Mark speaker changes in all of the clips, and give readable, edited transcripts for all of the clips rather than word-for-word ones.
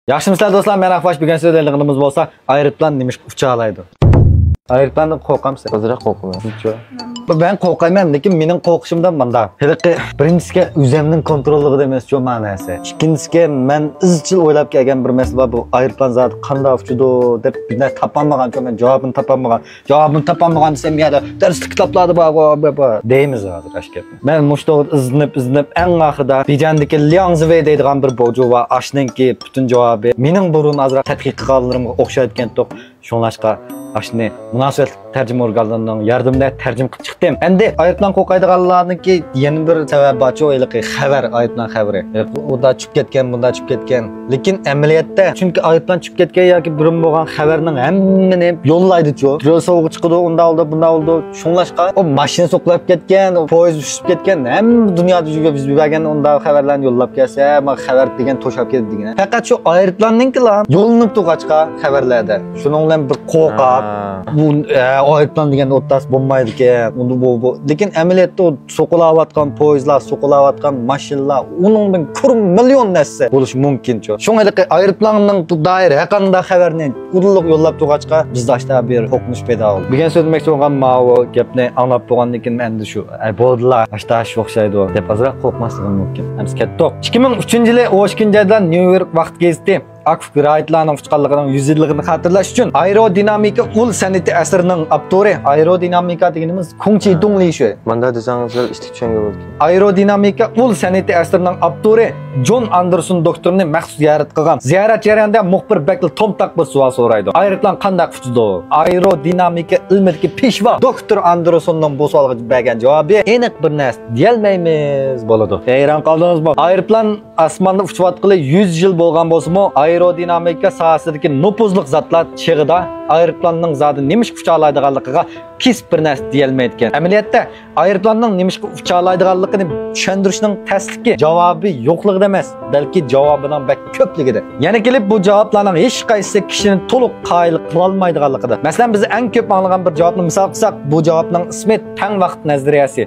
Speaker 1: Yaxşımısınızlar dostlar, men Akbaş. Bugun so'zlaydiganimiz bo'lsa, aeroplan nima ucha oladi? Aeroplandan qo'rqamsiz?
Speaker 2: Ozroq qo'rqaman.
Speaker 1: Ben qo'rqayman, lekin mening qo'rqishimdan bunda. Birinchisiga o'zimning kontrolligida emas, shu ma'nosi. Ikkinchisiga men izchil o'ylab kelgan bir masala bu aeroplan zoti qanday uchido deb bunda topolmagan, men javobini topolmagan desam, yana dars kitoblarda bor deymiz hozir ashkatni. Men mushto iznib eng oxirida Bijandagi Liangzwei deydigan bir boju va ashninki butun javobi mening burun azroq tadqiq qilganlarimga o'xshayotgan to'q. Shunlashqa ashni munosabat tarjima organlarining yordamida tarjima qilib chiqdim. Endi aeroplan qo'qaydiganlarniki yana bir sabab borchi, o'yliqi xabar, aeroplan xabari. Unda tushib ketgan, bunda tushib ketgan. Lekin amaliyotda chunki aeroplan tushib ketgan yoki birim bo'lgan xabarning hammani yo'llaydi-ku. Yo'l sovuq chiqdi, unda oldi, bunda oldi. Shunlashqa o mashina so'qlab ketgan, o poyezd tushib ketgan, hamma dunyoda juda biz bilgan unda xabarlarni yo'llab kelsa, men xabar degan to'shab ketdi degan. Faqat shu aeroplanninkilar yo'linib turg'achqa xabarlarda. Shuning bilan bir qo'rqab, bu aeroplan degan o'ttas bo'lmaydi ekan. Bu lekin amaliyotda o so'qilayotgan poyezdlar, so'qilayotgan mashinalar, uningdan kur million narsa bo'lishi mumkin-ku. Shuningdek aeroplanning doir haqida xabarni urliq yo'llab turg'achqa bizda ashta bir qo'rqinish paydo bo'ldi. Bugun so'zlamoqchi bo'lgan ma'vo gapni anglab bo'lgandan keyin endi shu bo'ldilar, ashta shu o'xshaydi deb azroq qo'rqmasligim mumkin. Hamiz ketdik. 2003-yili 12-oyda New York vaqt gazeti aktif raytlarning chiqqanligining 100 yilligini xotirlash uchun aerodinamika ul san'ati asrining avtori, aerodinamika deganimiz Kung Chi Tung Li shu.
Speaker 2: Menda desangizlar ishtik tushunga bo'ldi.
Speaker 1: Aerodinamika ul san'ati asrining avtori John Anderson doktorni maxsus ziyorat qilgan. Ziyorat jarayonida muxbir Bekli Tomtaq bir savol so'raydi. Aeroplan qanday uchadi? Aerodinamika ilmidagi peshvo doktor Andersonning bu savolga bergan javobi aniq bir narsa deyolmaymiz bo'ladi. Hayron qoldingizmi? Aeroplan osmonda uchayotgani 100 yil bo'lgan bo'lsa-mu, aerodinamika sohasidagi nupuzliq zotlar chig'ida aeroplanning zoti nimish ucha oladiganligiga kesib bir narsa deyolmaydi ekan. Amaliyotda aeroplanning nimish ucha oladiganligini tushuntirishning tasdiqi javobi yo'qligida emas, balki javobining bak ko'pligida. Yana kelib bu javoblarning hech qaysi kishini to'liq qoyil qila olmaydiganligida. Masalan, biz eng ko'p anglagan bir javobni misol qilsak, bu javobning ismi tang vaqt nazariyasi.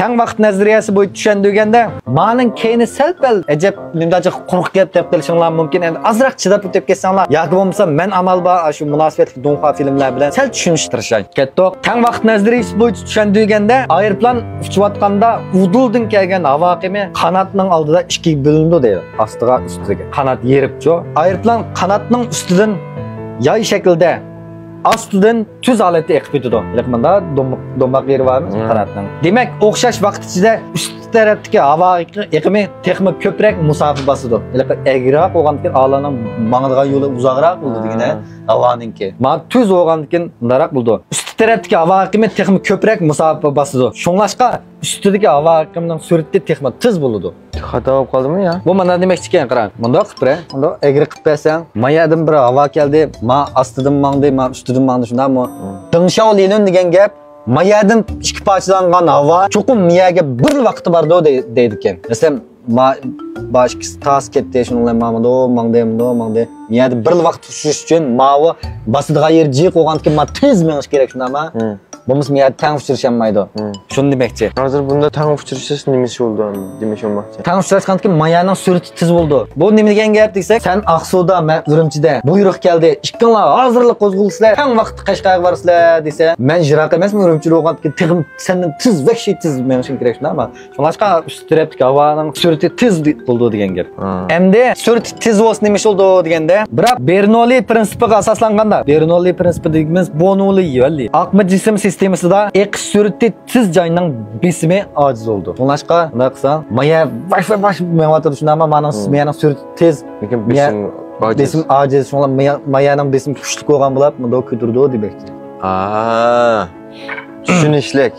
Speaker 1: Tang vaqt nazariyasi bo'yicha tushundirganda, ma'ning keyni sal-pal ajab nimdacha quruq gap deb qilishinglar mumkin. Endi azroq chidab o'tib ketsanglar, yoki bo'lmasa men amal bor shu munosabatli donxa filmlar bilan sal tushunishtirishay. Ketdik. Tang vaqt nazariyasi bo'yicha tushundirganda, aeroplan uchayotganda uduldan kelgan havo oqimi qanotning oldida ikkiga bo'linadi deydi. Ostiga, ustiga. Qanot yeribchi. Aeroplan qanotning ustidan yay shaklida astidan tuz holatda eqib ketadi. Lekin do'mboq yeri bormi qanotning. Demak, o'xshash vaqt ichida ust tarafdagi havo eqimi texmi ko'proq musofa bosadi. Lekin egroq bo'lgandan a'loning mangdigan yo'li uzoqroq bo'ldi degani havoninki. Men tuz bo'lgandan bundaroq bo'ldi. Ust tarafdagi havo eqimi texmi ko'proq musofa bosadi. Shunlashqa ustidagi havo eqimining surati texmi tiz bo'ladi.
Speaker 2: Xato bo'lib qoldimi ya?
Speaker 1: Bu mana demoqchi ekan, qarang. Bunda qilib bera, bunda egri qilib bersang, mayadan bir havo keldi, men ostidan mangdi, men ustidan mangdi, shundaymi? Dingshav lilin degan gap, mayadan ikki parchalangan havo cho'qim miyaga bir vaqti bordi deydi ekan. Masalan, boshqa tas ketdi, shuningdek mangdi. Miyada bir vaqt tushish uchun mavi bosidigan yer jiq bo'lgandan keyin men tez menish kerak, shundaymi? Bo'lmasa miyada tang uchrasholmaydi. Shuni demoqchi.
Speaker 2: Hozir bunda tang uchrashish nimasi bo'ldi demoqchi olmoqchi.
Speaker 1: Tang uchrashgandan keyin mayaning surati tiz bo'ldi. Bu nima degan gap desak, sen Aqsuda, men Urumchida buyruq keldi. Ikkinglar hozirlik qo'zg'alsizlar, tang vaqt Qashqarga borsizlar desa, men Jiroq emasman, Urumchida bo'lgandan keyin tig'im sendan tiz vahshiy tiz menishim kerak, shundaymi? Shunlashqa ust tarafdagi havoning surati tiz bo'ldi degan gap. Endi surati tiz bo'lsa nima bo'ldi deganda, biroq Bernoulli prinsipiga asoslanganda, Bernoulli prinsipi deganimiz Bernoulli yo'lli. Aqma jism sistemasida eqish surati tiz joyining besimi ojiz bo'ldi. Shunlashqa, bunday qilsang, maya bash mevatir shundaymi, maning surati tiz,
Speaker 2: lekin
Speaker 1: besim ojiz. Shunlar mayaning besim kuchli bo'lgan bo'lib, bunda ko'tirdi demoqchi.
Speaker 2: Tushunishlik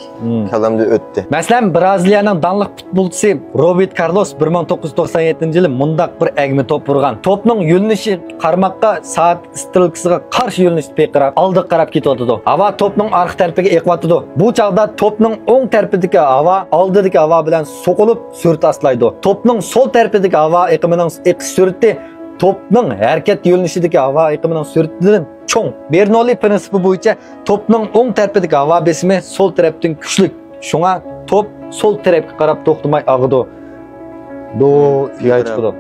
Speaker 2: kalamda o'tdi.
Speaker 1: Masalan, Braziliyaning donliq futbolchisi Roberto Carlos 1997-yili mundaq bir agmi top urgan. Topning yo'linishi qarmoqqa soat stilkasiga qarshi yo'linishda beqarab oldiga qarab ketyotdi. Havo topning orqa tarafiga eqyotdi. Bu chaqda topning o'ng tarafidagi havo oldidagi havo bilan so'qilib surat aslaydi. Topning so'l tarafidagi havo eqimining eqish surati topning harakat yo'linishidagi havo eqimining suratidan cho'ng. Bernoulli prinsipi bo'yicha topning o'ng tarafidagi havo besimi so'l tarafdan kuchli. Shunga top so'l tarafga qarab to'xtamay og'idi. Do yo'l chiqdi.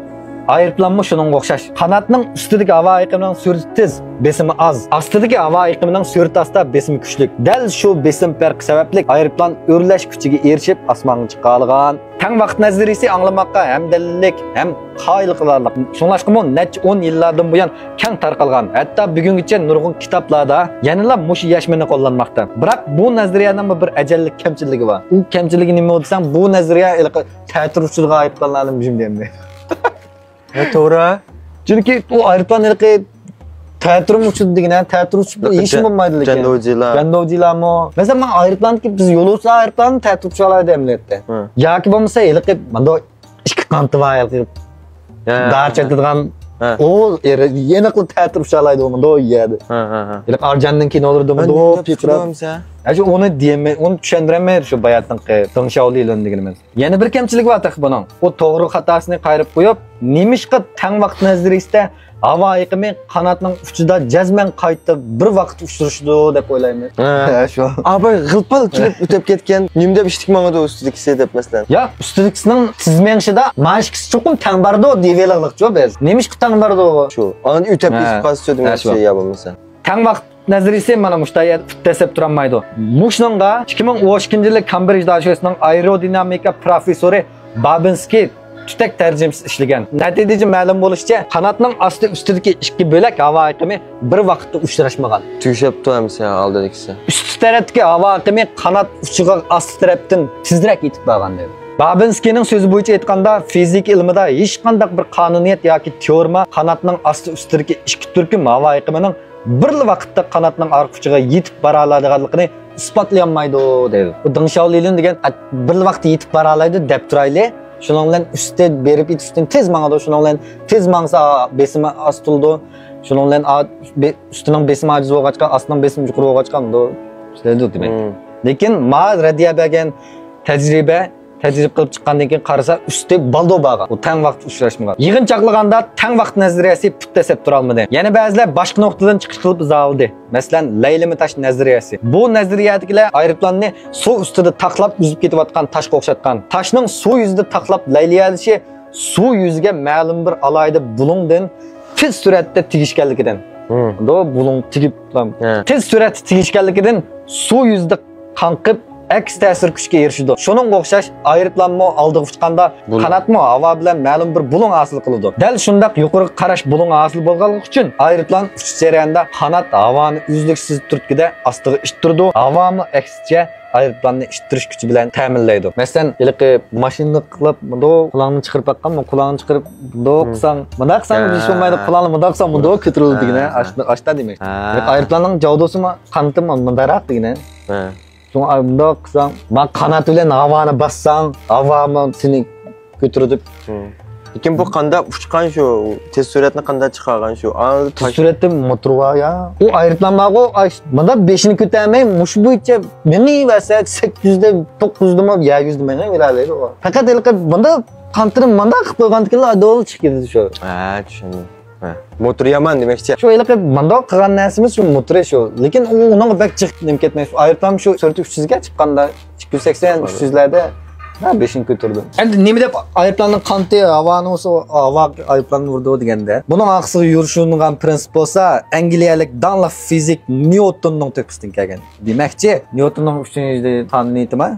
Speaker 1: Aeroplanmı shuningga o'xshash. Qanotning ustidagi havo oqimining sur'ati tez, besimi az. Ostidagi havo oqimining sur'ati asta, besimi kuchli. Dal shu besim farqi sababli aeroplan o'rlash kuchiga erishib osmonga chiqa olgan. Tang vaqt nazariyasi anglamoqqa ham dalillik, ham qoyil qilarlik. Shunlashqimi necha 10 yillardan buyon keng tarqalgan. Hatto bugungacha nurg'un kitoblarda yanada mushi yashmini qo'llanmoqda. Biroq bu nazariyaning bir ajallik kamchiligi bor. U kamchiligi nima desam, bu nazariya ta'tiruvchilarga ayblanadi deyman.
Speaker 2: To'g'ri.
Speaker 1: Chunki u aeroplan teatrum uchun degan teatr uchun ish bo'lmaydi lekin. Jandovjilarmi? Masalan, men aeroplanki biz yo'lovchi aeroplanni teatr uchalaydi emlatdi. Yoki bo'lmasa, mana ikki qanti va darchatadigan o yana qilib teatr uchalaydi uni do'yadi. Ilk Arjandan kinolarda do piqramsa. Ajo uni deyman, uni tushundirmayman shu bayatning Tongshaolilan deganimiz. Yana bir kamchilik bor tax buning. O to'g'ri xatosini qayirib qo'yib, nemishqa tang vaqt nazariyasida havo oqimi qanotning uchida jazman qayta bir vaqt uchrashdi deb o'ylayman.
Speaker 2: Shu. Abi g'ilpil kelib o'tib ketgan, nim deb ishtik mangada ustidikisi deb masalan.
Speaker 1: Ya, ustidikisining tizmenishida mashqisi cho'qim tang bardo deyvelig'liqcho biz. Nemishqa tang bardo?
Speaker 2: Shu. Ani o'tib ketib qolsa degan şey ya bo'lmasa. Tang
Speaker 1: vaqt nazariyasi mana mushtay desib turmaydi. Mushningga 2012-yil Cambridge universitetining aerodinamika professori Babinski tutak tarjimasi ishlagan. Natijada ma'lum bo'lishicha, qanotning osti ustidagi ikki bo'lak havo oqimi bir vaqtda uchrashmagan.
Speaker 2: Tuyshab turamiz oldidagisi.
Speaker 1: Ust tarafdagi havo oqimi qanot uchiga osti tarafdan tezroq yetib borgan dedi. Babinskining so'zi bo'yicha aytganda, fizik ilmida hech qanday bir qonuniyat yoki teorema qanotning osti ustidagi ikki turkum havo oqimining bir vaqtda qanotning orqa uchiga yetib bora oladiganligini isbotlayolmaydi dedi. Bu Deng Xiaolin degan bir vaqtda yetib bora oladi deb turayli. Şunun bilan üstə berib itishdan tez mangadi, şunun bilan tez mangsa besimi astıldı. Şunun bilan üstünün besimi aciz olğaçqa, astining besimi yuqori olğaçqa unda işledi demek. Lekin ma radiya bergan tajriba qilib chiqqandan keyin qarasa usti baldo bo'lgan. U tang vaqt uchrashmagan. Yig'in chaqlaganda tang vaqt nazariyasi put desib tura olmadi. Yana ba'zilar boshqa nuqtadan chiqish qilib izoldi. Masalan, laylimi tash nazariyasi. Bu nazariyadagilar aeroplanni suv ustida taqlab uzib ketayotgan tashga o'xshatgan. Tashning suv yuzida taqlab layliyalishi suv yuziga ma'lum bir alayda bulungdan tez suratda tegishganligidan. Do bulung tegib tez suratda tegishganligidan suv yuzida qanqib aks ta'sir kuchga erishdi. Shuning o'xshash aeroplanmo oldiga uchganda qanotmo havo bilan ma'lum bir bulung hosil qiladi. Dal shundaq yuqori qarash bulung hosil bo'lganligi uchun aeroplan uchish jarayonida qanot havoni uzluksiz turtkida ostiga ittirdi. Havomi aksicha aeroplanni ittirish kuchi bilan ta'minlaydi. Masalan, ilqi mashinani qilib, bunday qulog'ini chiqarib baqqanman, qulog'ini chiqarib, bunday qilsam, bunday qilsam ish bo'lmaydi, qulog'ini bunday qilsam, bunday ko'tariladi degan, ashta demak. Aeroplanning javdosimi qantim bundaroq degan. Bunda qilsam, men qanot bilan havoni bassam, havomi seni ko'tarib.
Speaker 2: Lekin bu qanday uchgan shu, tez suratni qanday chiqargan shu?
Speaker 1: Tez suratda motor bor ya. U aeroplanmago, bunda 5 ni ko'tarmay, mush bo'yicha meni vasa 800 da 900 da 100 da meni beradi. Faqat bunda qantirib manda qilib qo'ygandikilar adol chiqadi shu.
Speaker 2: Tushundim. Motor yaman demakchi.
Speaker 1: Shu ilaqib manda qilgan narsamiz shu motor shu. Lekin u uning bak chiqib nim ketmaydi. Aeroplan shu 300 ga chiqqanda 280 300 larda 5 ni ko'tardi. Endi nima deb aeroplanning qanti havoni o'sa havo aeroplanni urdi deganda, buning aqsiga yurishining prinsip bo'lsa, angliyalik donli fizik Newtonning tepasidan kelgan. Demakchi, Newtonning 3-qonuniyatimi?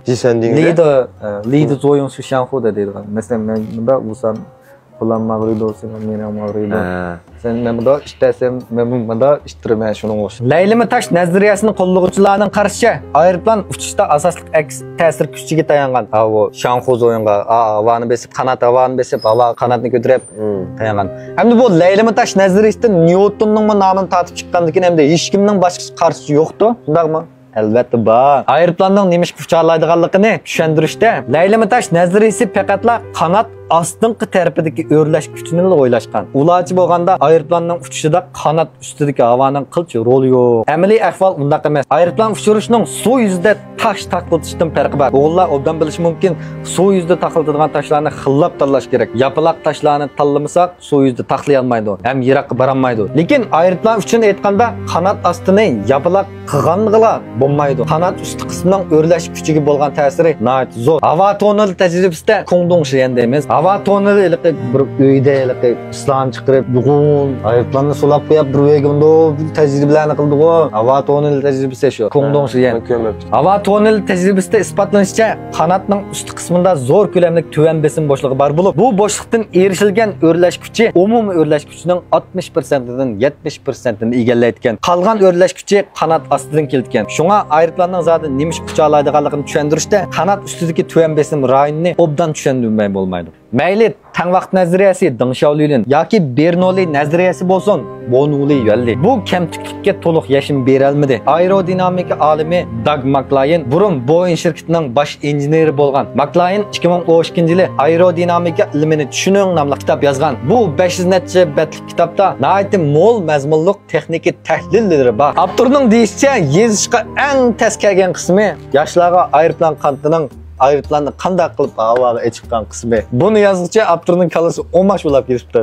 Speaker 1: Lida zo'yin shu shanxu deydi. Masalan, men bunda bo'lsam Ulan mağrıydı olsun, men mağrıydı. Sen bunda iştesem, men bunda iştirmay şunun olsun. Laylimi taş nazariyasini qo'llovchilarning qarashicha, aeroplan uchishda asosli aks ta'sir kuchiga tayangan. Bu shanxo'z o'yinga, havoni besib, qanot havoni besib, havo qanotni ko'tarib tayangan. Hamda bu laylimi tash nazariyasida Newtonning nomini tatib chiqqandan keyin hamda hech kimning boshqa qarshi yo'qdi. Shundaqmi? Albatta bor. Aeroplanning nemish kuchaydiganligini tushuntirishda laylimi tash nazariyasi faqatla qanot ostinqi tarafidagi o'rlash kuchini o'ylashgan. Ularchi bo'lganda aeroplanning uchishida qanot ustidagi havoning qilch roli yo'q. Amaliy ahvol undaq emas. Aeroplan uchirishning suv yuzida tash taqiltishdan farqi bor. O'g'illar obdan bilishi mumkin, suv yuzida taqiladigan tashlarni xillab tanlash kerak. Yapaloq tashlarni tanlamasak, suv yuzida taqlay olmaydi, ham yiroqqa bora olmaydi. Lekin aeroplan uchun aytganda qanot ostini yapaloq qilganligila bo'lmaydi. Qanot usti qismining o'rlash kuchiga bo'lgan ta'siri nihoyat zo'r. Havo tonal tajribasida Kongdong Shiyan deymiz. havo toneli bir uyda islan chiqarib, bugun aeroplanni sulab qo'yib, bir vaganda tajribalarni qildi-ku. Havo toneli tajribasi shu. Ko'ngdongshi. Havo toneli tajribasida isbotlanishicha, qanotning ustki qismida zo'r ko'lamli tuvan besim bo'shlig'i bor bo'lib, bu bo'shliqdan erishilgan o'rlash kuchi umumiy o'rlash kuchining 60%dan 70%ni egallaydigan. Qolgan o'rlash kuchi qanot ostidan kelgan. Shunga aeroplanning zodi nima ish kucha oladiganligini tushuntirishda qanot ustidagi tuvan besim rayonini obdan tushundirmay bo'lmaydi. Mayli tang vaqt nazariyasi Deng Xiaolin yoki Bernoulli nazariyasi bo'lsin, Bonuli yo'lli. Bu kamtiklikka to'liq yashim bera olmadi. Aerodinamika olimi Doug McLean burun Boeing shirkatining bosh injeneri bo'lgan. McLean 2012-yili aerodinamika ilmini tushuning nomli kitob yozgan. Bu 500 necha betlik kitobda nihoyat mo'l mazmunli texnik tahlillari bor. Avtorning deyishicha, yezishga eng tez kelgan qismi yoshlarga aeroplan qantining aeroplanni qanday qilib havoga chiqqan qismi. Buni yozuvchi avtorning kalasi o'mash bo'lib ketibdi.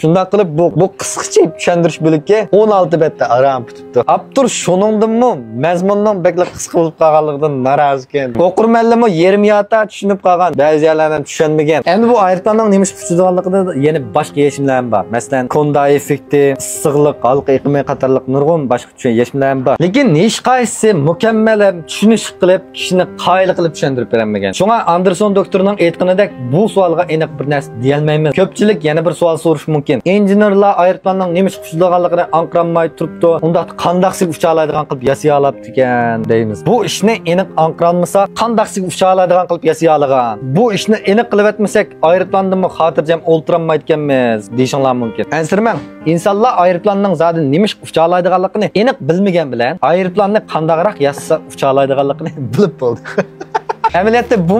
Speaker 1: Shunday qilib bu qisqacha tushuntirish bo'likka 16 betda aram tutibdi. Avtor shuningdimi mazmunning beklar qisqa bo'lib qolganligidan norozi ekan. O'qirmanlarmi yarim yota tushunib qolgan, ba'zilardan tushunmagan. Endi bu aeroplanning nima kuchliligida yana boshqa yechimlar ham bor. Masalan, Konda effekti, issiqlik, halqa iqimi qatorliq nurg'un boshqa yechimlar ham bor. Lekin hech qaysi mukammal tushunish qilib, kishini qoyil qilib tushuntirib beradi. Şuna Anderson doktorunun aytganidek bu savolga aniq bir narsa deyolmaymiz. Ko'pchilik yana bir savol so'rash mumkin. Injenerlar aeroplanning nima kuchliligini aniqlanmay turibdi. Unda qandaqsiz ucha oladigan qilib yasay olibdi ekan deymiz. Bu ishni aniq aniqlanmasa, qandaqsiz ucha oladigan qilib yasay olgan. Bu ishni aniq qilib etmasak, aeroplandimi xotirjam o'ltirolmaydi ekanmiz deyishinglar mumkin. Ansirman, insonlar aeroplanning zodi nima ucha oladiganligini aniq bilmagan bilan, aeroplanni qandaqroq yasasa ucha oladiganligini bilib bo'ldi. Ameliyatda bu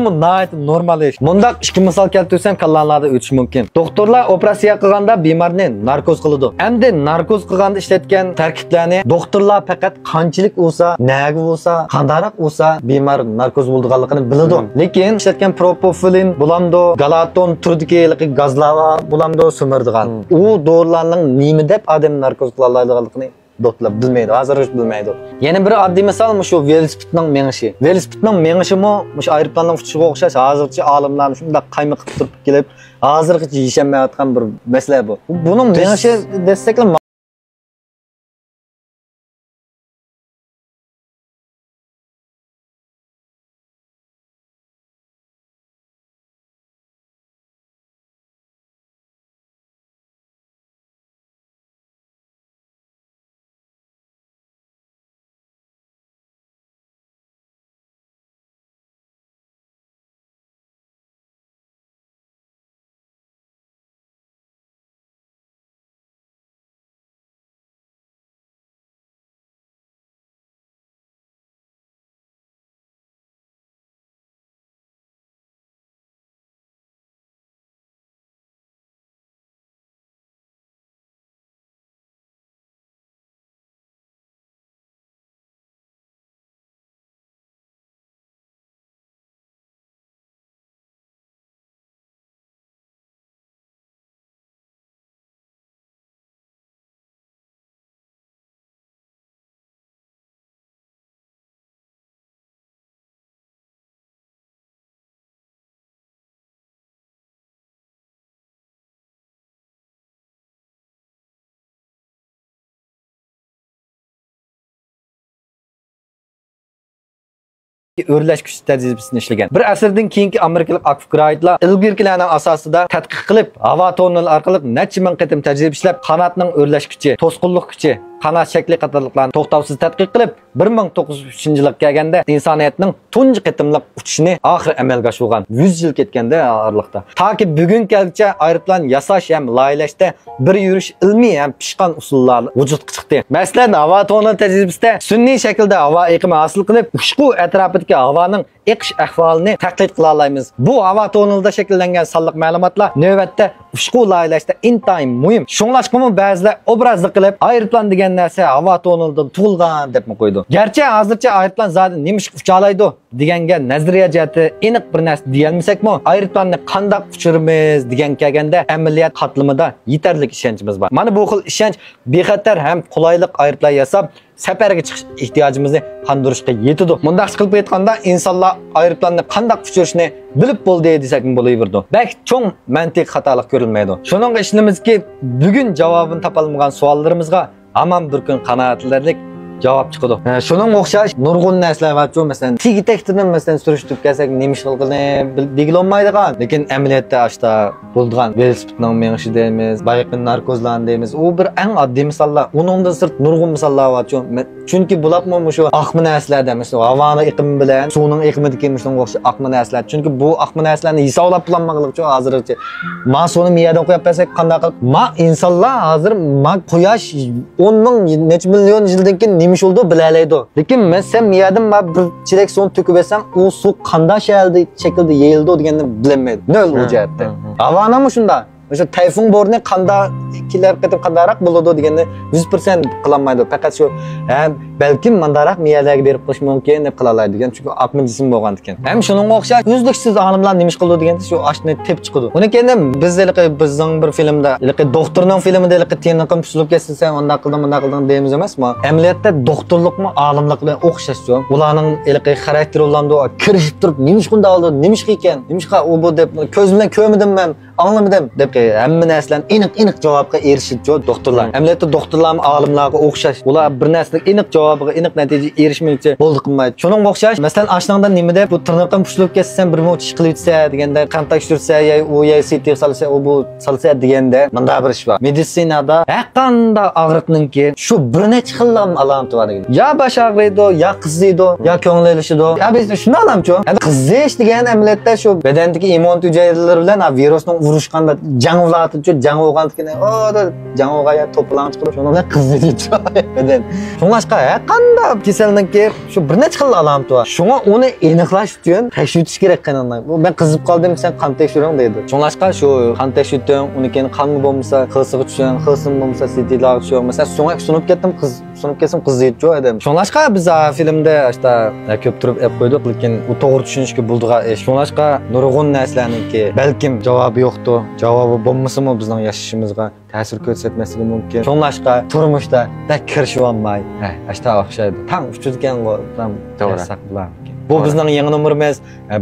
Speaker 1: normal ish. Mundaq ikki misol keltirsam kallanlarda o'tish mumkin. Doktorlar operatsiya qilganda bemorni narkoz qiladi. Endi narkoz qilganda ishlatgan tarkiblarni doktorlar faqat qanchalik bo'lsa, nega bo'lsa, qandaroq bo'lsa bemor narkoz bo'lganligini biladi. Lekin ishlatgan propofilin, bulamdo, galaton turdagi gazlar bulamdo so'mirdigan. U dorilarning nima deb odam narkoz qila oladiganligini doktorlar bilmaydi, hozir hiç bilmaydi. Yana bir oddiy misol shu velosipedning mengishi. Velosipedning mengishimi shu aeroplanning uchiga o'xshash. Hozircha olimlar shunday qayma qilib turib kelib, hozirgacha yashamayotgan bir masala bu. Buning mengishi desak o'rlash kuchi tajribasini ishlagan. Bir asrdan keyingi amerikalik akfgraydlar ilgirkilarning asosida tadqiq qilib, havo toneli orqali necha ming qatim tajriba ishlab, qanotning o'rlash kuchi, to'sqinlik kuchi, qanot shakli qatorliqlarni to'xtovsiz tadqiq qilib, 1903-yilga kelganda insoniyatning tunji qatimliq uchishini oxir amalga oshirgan. 100 yil ketganda oraliqda. Toki bugungacha aeroplan yasash ham loyilashda bir yurish ilmiy ham pishqan usullarni vujudga chiqdi. Masalan, havo toneli tajribasida sun'iy shaklda havo iqimi hosil qilib, ushbu atrofidagi havoning eqish ahvolini tahlil qila olamiz. Bu havo tonelida shakllangan sonliq ma'lumotlar navbatda ushbu loyilashda intayin muhim. Shunglashqimi ba'zilar obrazli qilib, aeroplan degan narsa havo tonelidan tug'ilgan deb qo'ydi. Garchi hozircha aeroplan zodi nima ucha oladi deganga nazariya jihati aniq bir narsa deyolmasakmi, aeroplanni qanday uchiramiz degan kelganda amaliyot qatlamida yetarli ishonchimiz bor. Mana bu xil ishonch bexatar ham qulaylik aeroplan yasab safarga chiqish ehtiyojimizni qondirishga yetadi. Bundaq qilib aytganda insonlar aeroplanni qanday uchirishni bilib bo'ldi desak bo'laverdi. Balki cho'ng mantiq xatolik ko'rilmaydi. Shuning ishlamizki, bugun javobini topolmagan savollarimizga hamon bir kun qanoatlanarlik javob chiqadi. Shuning o'xshash nurg'un narsalar bor. Masalan, tigitekdan masalan surishtirib kelsak, nima ish qilgani belgilanmaydigan, lekin amaliyotda ashta bo'lgan velosipedning meng'ishi deymiz, bayiqning narkozlari deymiz. U bir eng oddiy misollar. Uningdan sirt nurg'un misollar bor. Chunki bularmi shu aqma narsalarda, masalan, havoning iqimi bilan suvning iqimidagi shunga o'xshash aqma narsalar. Chunki bu aqma narsalarni hisoblab planmaganlik uchun hozircha ma suvni miyadan qo'yib bersak qanday qilib ma insonlar hozir ma quyosh 10 ming necha million yildan keyin nima oldu bilalaydi. Lekin men sen miyadan bir chilek suv to'kib bersam, u suv qanday şekilde yeyildi deganni bilmaydi. Nol u jihatda. Havanami shunda. O'sha tayfun borni qanday ikkilar qatim qandaroq bo'ladi deganni 100% qilolmaydi. Faqat shu balkim mandaroq miyalarga berib qo'yish mumkin deb qilaoladi degan, chunki aqmi jism bo'lgan ekan. Ham shuning o'xshash uzluksiz olimlar nima ish qildi deganda shu oshni tep chiqdi. Uni keyin bizning bir filmda, doktorning filmida teniqim tushilib ketsa, unda qildim deymiz emasmi? Amaliyotda doktorlikmi, olimlik bilan o'xshashdi. Ularning xarakteri olandi, kirishib turib, nima ish qildi oldi, nima ish ekan, nima ish u bu deb ko'z bilan ko'rmadim men, anlamadim deb hamma narsalarni aniq javobga erishdi doktorlar. Amaliyotda doktorlar olimlarga o'xshash. Ular bir narsaning aniq javobiga aniq natija erishmoqchi bo'ldi qilmaydi. Shuning o'xshash, masalan, ashnangdan nima deb bu tirnoqdan pushilib ketsa, bir mo'ch ish qilib yetsa deganda, qon tekshirsa, u CT salsa, u bu salsa deganda, menda bir ish bor. Meditsinada haqqanda og'riqninki shu bir necha xil alamati bor ekan. Ya bosh og'riydi, ya qiziydi, ya ko'ngli ilishidi. Ya bizda shuni alamchi. Endi qizish degan amaliyotda shu badandagi immun hujayralari bilan virusning urushganda jang bo'ladi, jang bo'lgandan jang bo'lgan to'planib chiqib, shuni bilan qiziydi. Badan. Shunlashqa qanday kasallikka shu bir necha xil alamati bor. Shunga uni aniqlash uchun tekshirish kerak qanday. Men qizib qoldim, sen qon tekshiring deydi. Shunlashqa shu qon tekshirding, uni keyin qonmi bo'lmasa, qilsig'i tushun, qilsin bo'lmasa, CT'lar tushun. Mesela so'nga sunib ketdim, sunib ketsam qiziydi adam. Shunlashqa biz filmda ashta ko'p turib ep qo'ydik, lekin u to'g'ri tushunishga bo'ldigan ish. Shunlashqa nurg'un narsalarniki balkim javobi yo'qdir. Javobi bo'lmasa-mu bizning yashashimizga ta'sir ko'rsatmasligi mumkin. Shunlashqa turmushda kirishib olmay, ashta o'xshaydi. Tam uchirgan to'g'ri bilan. Bu bizning yangi nomerimiz.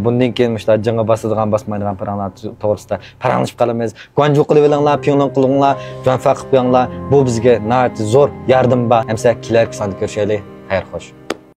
Speaker 1: Bundan keyin mushta janga bosadigan, bosmaydigan paranglar to'g'risida paranglashib qolamiz. Guanju qilib olinglar, piyonlan qilinglar, jon faqib qo'yinglar. Bu bizga nihoyat zo'r yordam bor. Hamsa kelar sonda ko'rishaylik. Xayr xo'sh.